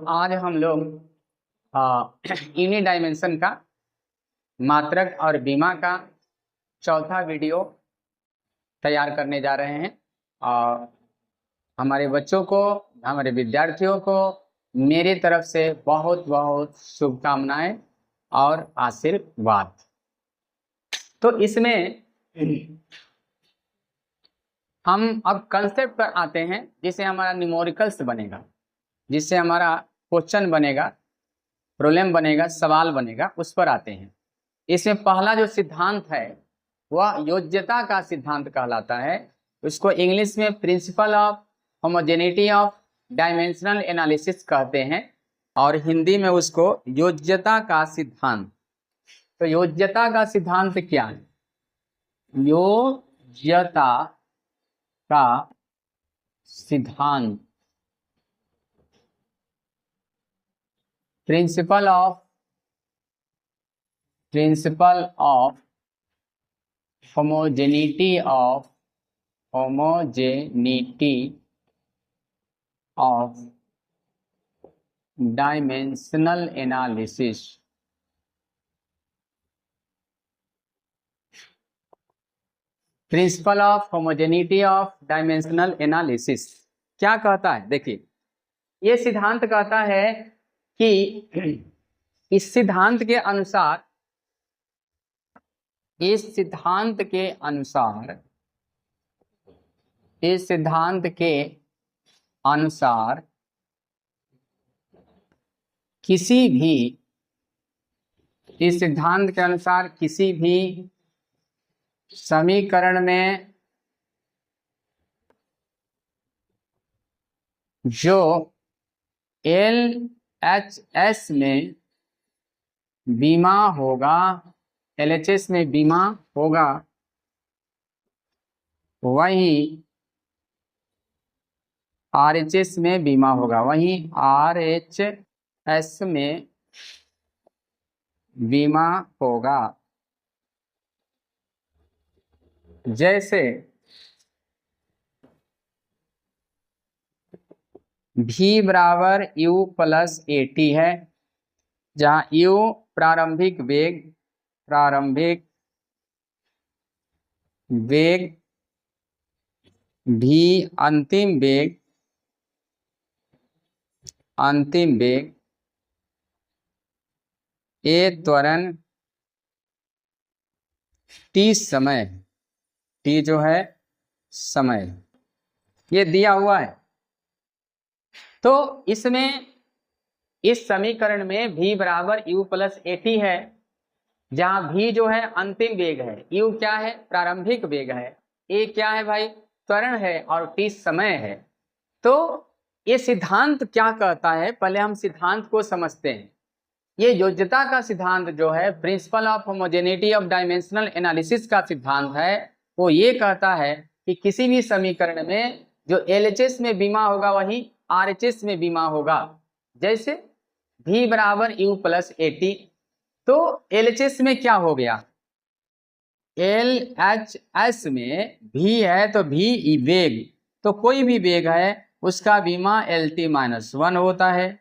आज हम लोग यूनि डायमेंशन का मात्रक और बीमा का चौथा वीडियो तैयार करने जा रहे हैं। और हमारे बच्चों को, हमारे विद्यार्थियों को मेरी तरफ से बहुत बहुत शुभकामनाएं और आशीर्वाद। तो इसमें हम अब कंसेप्ट पर आते हैं, जिससे हमारा न्यूमेरिकल्स बनेगा, जिससे हमारा क्वेश्चन बनेगा, प्रॉब्लम बनेगा, सवाल बनेगा, उस पर आते हैं। इसमें पहला जो सिद्धांत है वह योज्यता का सिद्धांत कहलाता है। उसको इंग्लिश में principle of homogeneity of dimensional analysis कहते हैं और हिंदी में उसको योज्यता का सिद्धांत। तो योज्यता का सिद्धांत क्या है? योज्यता का सिद्धांत principle of homogeneity of dimensional analysis. Principle of homogeneity of dimensional analysis क्या कहता है? देखिए, ये सिद्धांत कहता है कि इस सिद्धांत के अनुसार किसी भी समीकरण में जो LHS में बीमा होगा, LHS में बीमा होगा, वही RHS में बीमा होगा, वही RHS में बीमा होगा। जैसे V बराबर U प्लस AT है, जहाँ U प्रारंभिक वेग, V अंतिम वेग, A त्वरण, T समय, T जो है समय, ये दिया हुआ है। तो इसमें इस समीकरण में V बराबर U प्लस AT है, जहां V जो है अंतिम वेग है, U क्या है? प्रारंभिक वेग है, A क्या है भाई? त्वरण है, और T समय है। तो ये सिद्धांत क्या कहता है, पहले हम सिद्धांत को समझते हैं। ये योज्यता का सिद्धांत जो है, principle of homogeneity of dimensional analysis का सिद्धांत है, वो ये कहता है कि किसी भी समीकरण में जो LHS में बीमा होगा वही RHS में बीमा होगा। जैसे V बराबर U प्लस AT, तो LHS में क्या हो गया? LHS में V है तो V वेग, तो कोई भी वेग है उसका बीमा LT-1 होता है।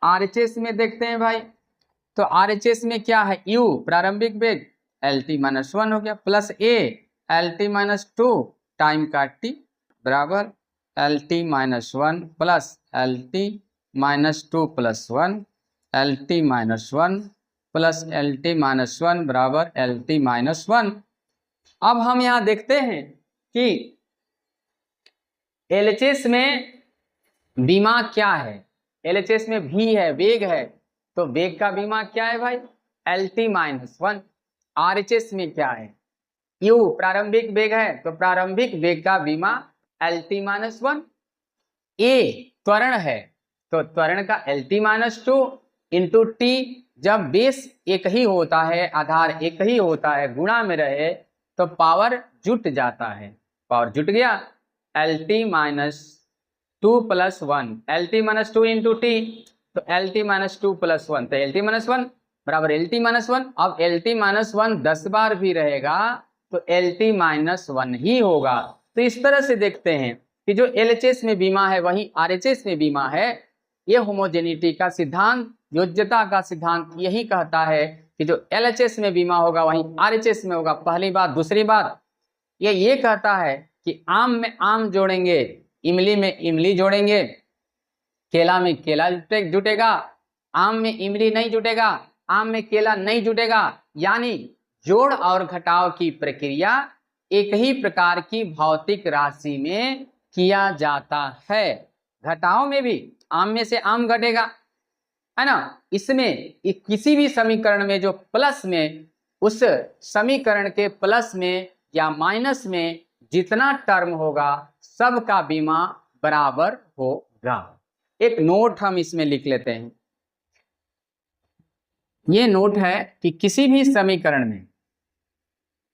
RHS में देखते हैं भाई, तो RHS में क्या है? U प्रारंभिक वेग, LT-1 हो गया, प्लस A LT-2 टाइम का T बराबर LT-1 plus LT-2 plus 1, LT-1 plus LT-1 बराबर LT-1। अब हम यहाँ देखते हैं कि LHS में बीमा क्या है? LHS में V है, वेग है, तो वेग का बीमा क्या है भाई? LT-1। RHS में क्या है? U प्रारंभिक वेग है, तो प्रारंभिक वेग का बीमा LT-1। A त्वरण है, तो त्वरण का LT-2 इंटू T। जब बेस एक ही होता है, आधार एक ही होता है, गुणा में रहे तो पावर जुट जाता है, पावर जुट गया, LT-2 plus 1, LT-2 into T, तो LT-2 प्लस 1, तो LT-1 बराबर LT-1। अब LT-1 10 बार भी रहेगा तो LT-1 ही होगा। तो इस तरह से देखते हैं कि जो LHS में बीमा है वही RHS में बीमा है। ये होमोजेनिटी का सिद्धांत, योज्यता का सिद्धांत यही कहता है कि जो LHS में बीमा होगा वहीं RHS में होगा। पहली बात। दूसरी बात, ये कहता है कि आम में आम जोड़ेंगे, इमली में इमली जोड़ेंगे, केला में केला जुटेगा, आम में इमली नहीं जुटेगा, आम में केला नहीं जुटेगा। यानी जोड़ और घटाव की प्रक्रिया एक ही प्रकार की भौतिक राशि में किया जाता है। घटाव में भी आम में से आम घटेगा, है ना। इसमें किसी भी समीकरण में जो प्लस में, उस समीकरण के प्लस में या माइनस में जितना टर्म होगा सबका बीमा बराबर होगा। एक नोट हम इसमें लिख लेते हैं। ये नोट है कि किसी भी समीकरण में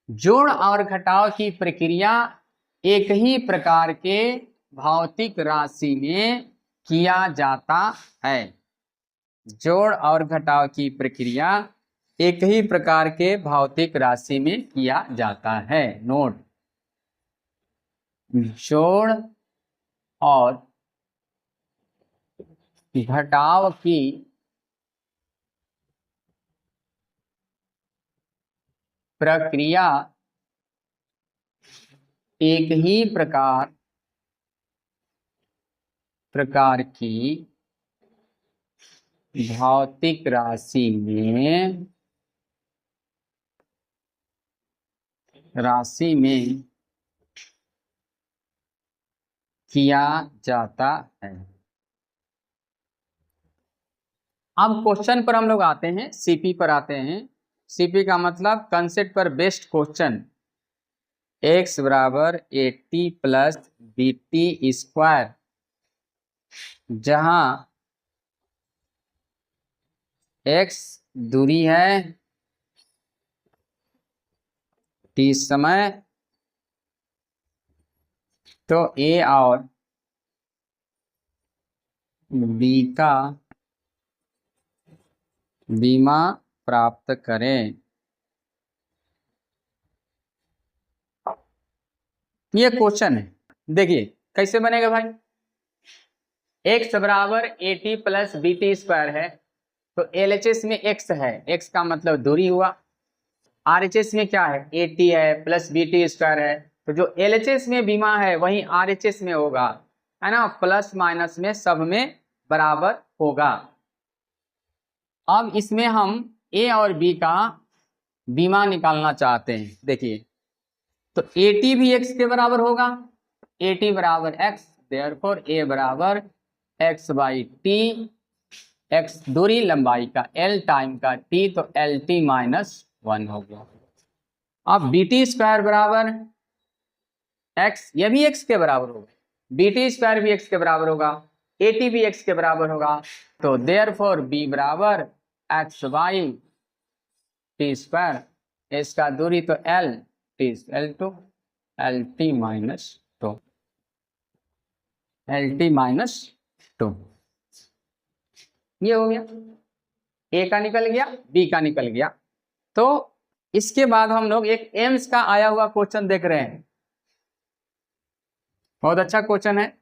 जोड़ और घटाव की प्रक्रिया एक ही प्रकार के भौतिक राशि में किया जाता है। जोड़ और घटाव की प्रक्रिया एक ही प्रकार के भौतिक राशि में किया जाता है। नोट, जोड़ और घटाव की प्रक्रिया एक ही प्रकार की भौतिक राशि में किया जाता है। अब क्वेश्चन पर हम लोग आते हैं, सीपी पर आते हैं। सीपी का मतलब कंसेप्ट पर बेस्ड क्वेश्चन। x बराबर AT प्लस BT स्क्वायर, जहां x दूरी है, t समय, तो A और B का बीमा प्राप्त करें। ये क्वेश्चन है, देखिए कैसे बनेगा भाई। x बराबर AT प्लस BT स्क्वायर है, तो LHS में x है, x का मतलब दूरी हुआ। RHS में क्या है, AT है प्लस BT स्क्वायर है, तो जो LHS में बीमा है वही RHS में होगा, है ना। प्लस माइनस में सब में बराबर होगा। अब इसमें हम A और B का बीमा निकालना चाहते हैं। देखिए, तो AT भी x के बराबर होगा, AT बराबर x, देयरफॉर A बराबर x बाई टी, x दूरी लंबाई का, L टाइम का t, तो LT माइनस 1 हो गया। अब BT स्क्वायर बराबर x, यह भी x के बराबर होगा, BT स्क्वायर भी x के बराबर होगा, AT भी x के बराबर होगा, तो देयरफॉर B बराबर x बाई टी स्क्वायर, इसका दूरी तो L, T L2, LT minus 2, LT minus 2। ये हो गया, A का निकल गया, B का निकल गया। तो इसके बाद हम लोग एक एम्स का आया हुआ क्वेश्चन देख रहे हैं, बहुत अच्छा क्वेश्चन है।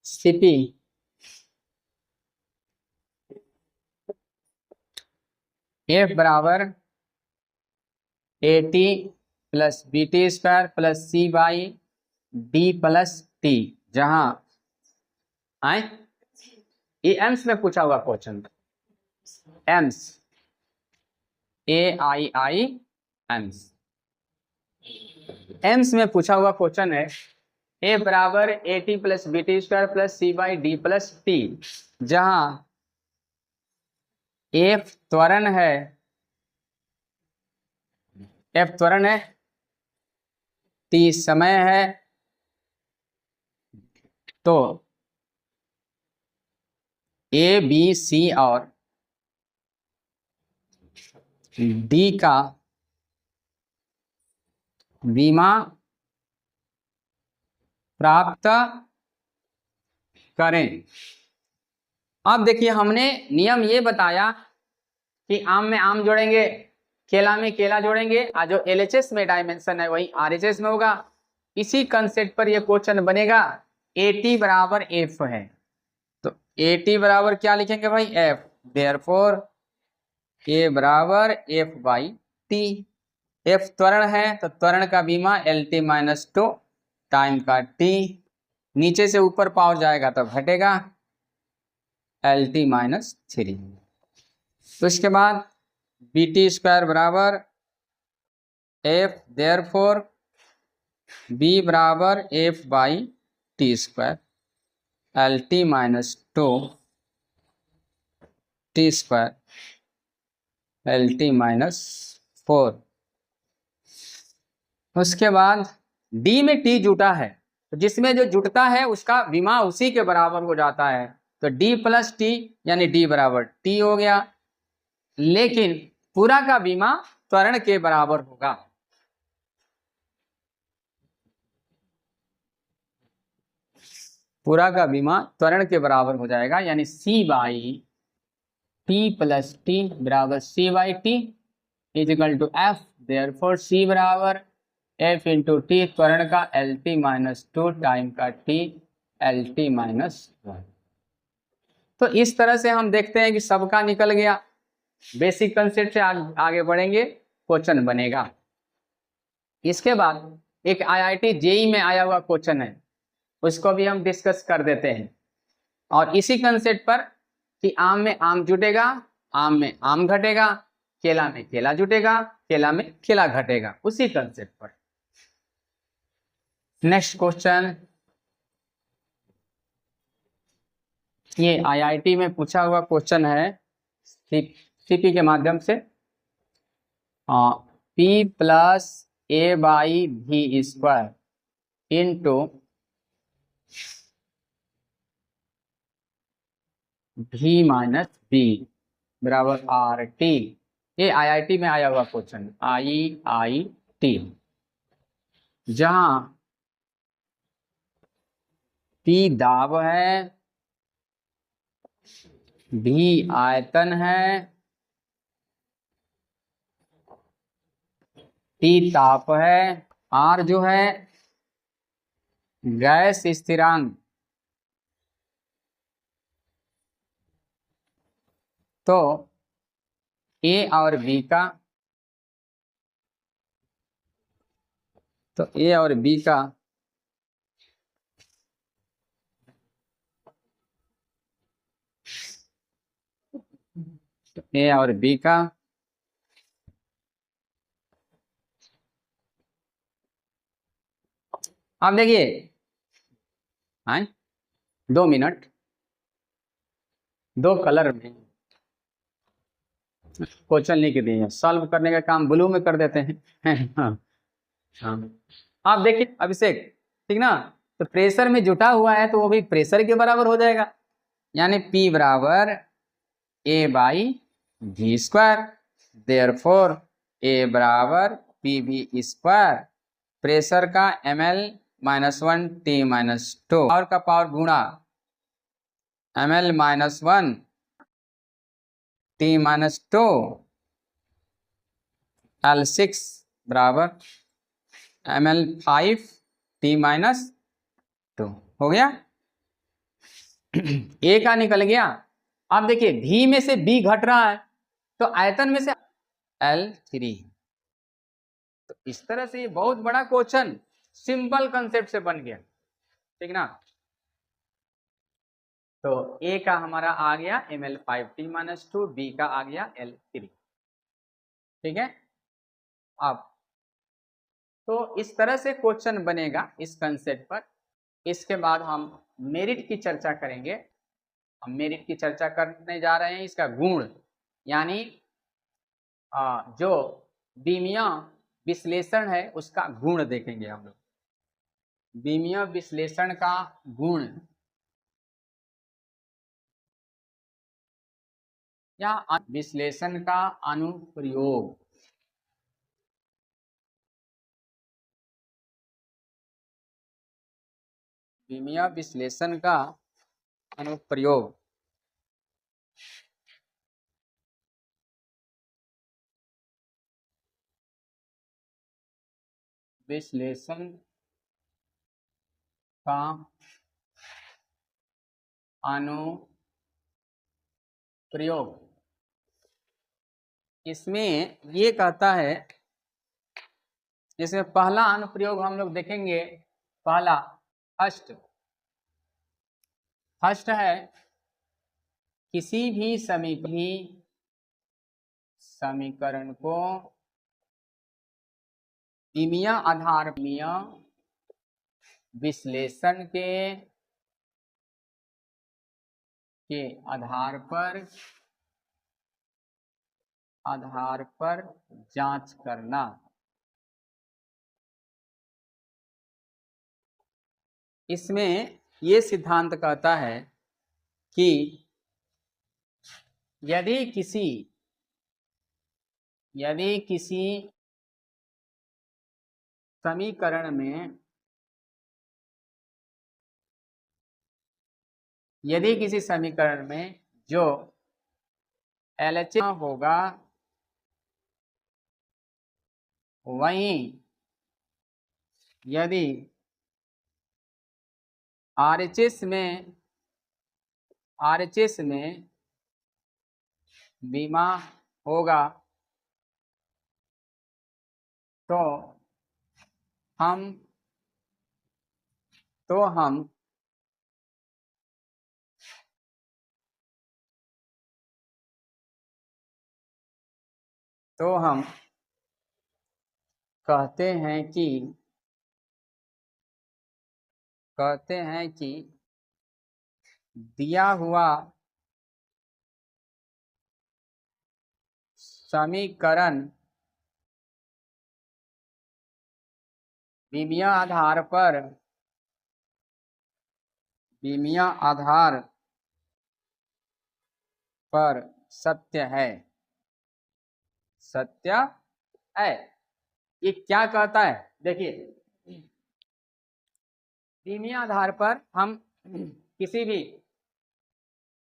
सीपी F बराबर AT plus BT square plus C by D plus T, जहां आए ये एम्स में पूछा हुआ question, AIIMS AII AIIMS, AIIMS में पूछा हुआ क्वेश्चन है। A बराबर AT plus BT square plus C by D plus T, जहां F त्वरण है, F त्वरण है, T समय है, तो A B C और D का बीमा प्राप्त करें। अब देखिए, हमने नियम ये बताया कि आम में आम जोड़ेंगे, केला में केला जोड़ेंगे, और जो LHS में डायमेंशन है वही RHS में होगा। इसी कंसेप्ट पर ये क्वेश्चन बनेगा। AT बराबर F है, तो AT बराबर क्या लिखेंगे भाई, F। देयरफॉर A बराबर F बाई T। F त्वरण है तो त्वरण का बीमा LT माइनस 2 टाइम का T, नीचे से ऊपर पावर जाएगा तो घटेगा LT माइनस 3। तो इसके बाद BT स्क्वायर बराबर F, देयरफॉर B बराबर F by T square, LT minus 2 T square, LT minus 4। उसके बाद D में T जुटा है, तो जिसमें जो जुटता है उसका विमा उसी के बराबर हो जाता है, तो D प्लस T यानी D बराबर T हो गया, लेकिन पूरा का विमा त्वरण के बराबर होगा। पूरा का विमा त्वरण के बराबर हो जाएगा, यानी C बाई T प्लस T बराबर C बाई T is equal to F। Therefore C बराबर F इंटू टी, त्वरण का LT माइनस 2 टाइम का T LT माइनस 1। तो इस तरह से हम देखते हैं कि सबका निकल गया। बेसिक कंसेप्ट से आगे बढ़ेंगे, क्वेश्चन बनेगा। इसके बाद एक IIT JEE में आया हुआ क्वेश्चन है, उसको भी हम डिस्कस कर देते हैं। और इसी कंसेप्ट पर कि आम में आम जुटेगा, आम में आम घटेगा, केला में केला जुटेगा, केला में केला घटेगा, उसी कंसेप्ट पर। नेक्स्ट क्वेश्चन, ये IIT में पूछा हुआ क्वेश्चन है CP के माध्यम से। P प्लस A बाई भी square into V minus B बराबर RT। ये IIT में आया हुआ क्वेश्चन, IIT, जहां P दाब है, V आयतन है, T ताप है, R जो है गैस स्थिरांक। तो A और B का, तो A और B का A और B का आप देखिए, हाँ 2 मिनट, 2 कलर में क्वेश्चन लिख दिए, सॉल्व करने का काम ब्लू में कर देते हैं। हाँ हाँ, आप देखिए अभिषेक, ठीक ना, तो प्रेशर में जुटा हुआ है तो वो भी प्रेशर के बराबर हो जाएगा, यानी P बराबर A बाई भी स्क्वायर। देयरफॉर A बराबर PV स्क्वायर, प्रेशर का ml minus 1 T minus 2, power का पावर गुणा ml minus 1 T minus 2 L6 बराबर ml 5 T माइनस 2 हो गया। A का निकल गया। अब देखिए V में से B घट रहा है, तो आयतन में से L3। तो इस तरह से ये बहुत बड़ा क्वेश्चन सिंपल कंसेप्ट से बन गया, ठीक ना। तो A का हमारा आ गया ml5T माइनस 2, B का आ गया L3, ठीक है। अब तो इस तरह से क्वेश्चन बनेगा इस कंसेप्ट पर। इसके बाद हम मेरिट की चर्चा करेंगे। हम मेरिट की चर्चा करने जा रहे हैं, इसका गुण, यानी जो बीमीय विश्लेषण है उसका गुण देखेंगे हम लोग। बीमीय विश्लेषण का गुण या विश्लेषण का अनुप्रयोग। बीमीय विश्लेषण का अनुप्रयोग। विश्लेषण का अनुप्रयोग। इसमें ये कहता है, जिसमें पहला अनुप्रयोग हम लोग देखेंगे, पहला फर्स्ट है किसी भी समीकरण को विमीय आधार विश्लेषण के आधार पर जांच करना। इसमें ये सिद्धांत कहता है कि यदि किसी समीकरण में जो LHS होगा, वहीं यदि RHS में बीमा होगा तो हम कहते हैं कि दिया हुआ समीकरण विमीय आधार पर सत्य है। ये क्या कहता है, देखिए, विमीय आधार पर हम किसी भी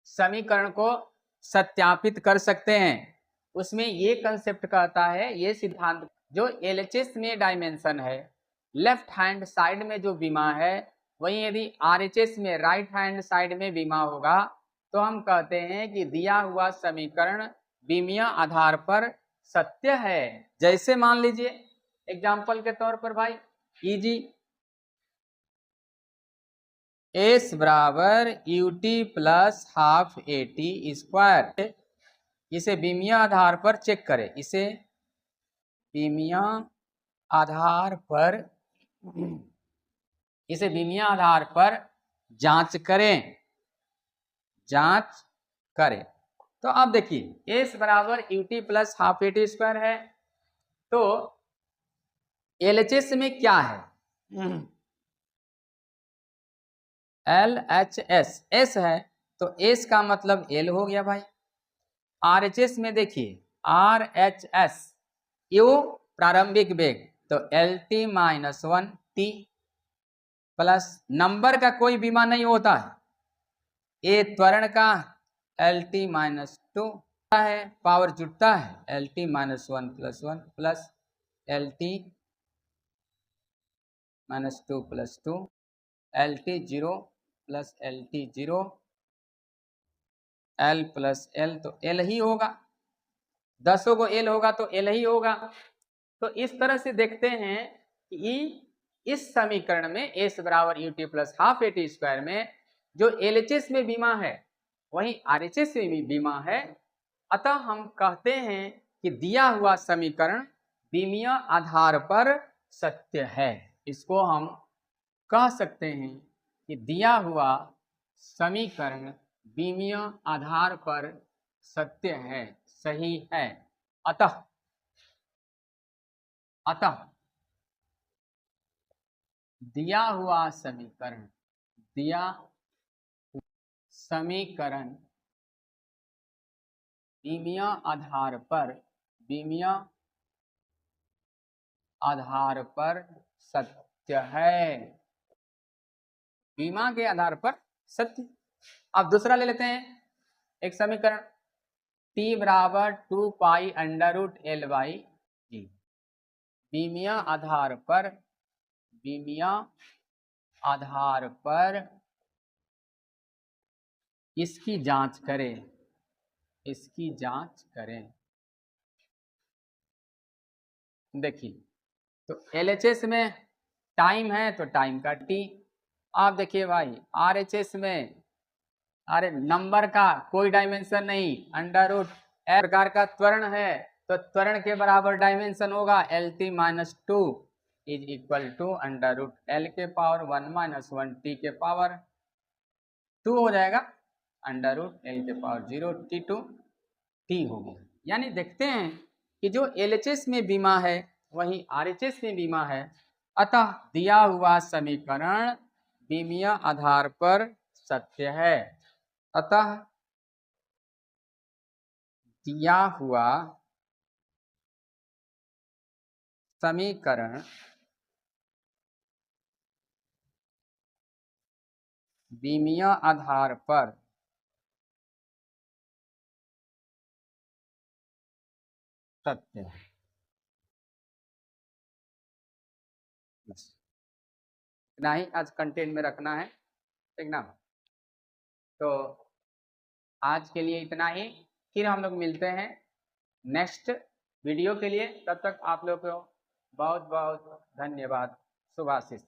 समीकरण को सत्यापित कर सकते हैं। उसमें ये कंसेप्ट कहता है, ये सिद्धांत, जो LHS में डायमेंशन है, लेफ्ट हैंड साइड में जो बीमा है, वहीं यदि RHS में राइट हैंड साइड में बीमा होगा तो हम कहते हैं कि दिया हुआ समीकरण विमीय आधार पर सत्य है। जैसे मान लीजिए एग्जाम्पल के तौर पर भाई, इजी S बराबर UT plus half AT square. इसे विमीय आधार पर चेक करें, इसे विमीय आधार पर जांच करें। तो अब देखिए S बराबर UT plus half AT square है, तो LHS में क्या है, LHS S है, तो S का मतलब L हो गया भाई। RHS में देखिए RHS U प्रारंभिक वेग, तो LT-1T प्लस नंबर का कोई बीमा नहीं होता है, ए त्वरण का LT-2 है, पावर जुटता है LT-1 plus 1 plus LT-2 plus 2 LT0 plus LT0 L plus L, तो L ही होगा, 10 को L होगा तो L ही होगा। तो इस तरह से देखते हैं कि इस समीकरण में S बराबर UT plus half AT square में जो LHS में बीमा है वहीं RHS में भी बीमा है। अतः हम कहते हैं कि दिया हुआ समीकरण विमीय आधार पर सत्य है। इसको हम कह सकते हैं कि दिया हुआ समीकरण विमीय आधार पर सत्य है, सही है। अतः दिया हुआ समीकरण विमीय आधार पर सत्य है, बीमा के आधार पर सत्य। अब दूसरा ले लेते हैं एक समीकरण, T बराबर 2 pi under root L by G, विमीय आधार पर आधार पर इसकी जांच करें, इसकी जांच करें। देखिए, तो एलएचएस में टाइम है तो टाइम का टी। आप देखिए भाई, आरएचएस में अरे नंबर का कोई डायमेंशन नहीं, अंडर रूट एल प्रकार का त्वरण है तो त्वरण के बराबर डायमेंशन होगा LT minus 2 is equal to under root L के पावर 1 माइनस 1 टी के पावर 2 हो जाएगा, अंडर रूट एल के पावर 0 T2 टी हो गया। यानी देखते हैं कि जो एलएचएस में बीमा है वही आरएचएस में बीमा है, अतः दिया हुआ समीकरण बीमीय आधार पर सत्य है। अतः दिया हुआ समीकरण बीमीय आधार पर सत्य है। इतना ही आज कंटेंट में रखना है, ठीक ना। तो आज के लिए इतना ही, फिर हम लोग मिलते हैं नेक्स्ट वीडियो के लिए। तब तक आप लोग को बहुत बहुत धन्यवाद। शुभाशीष।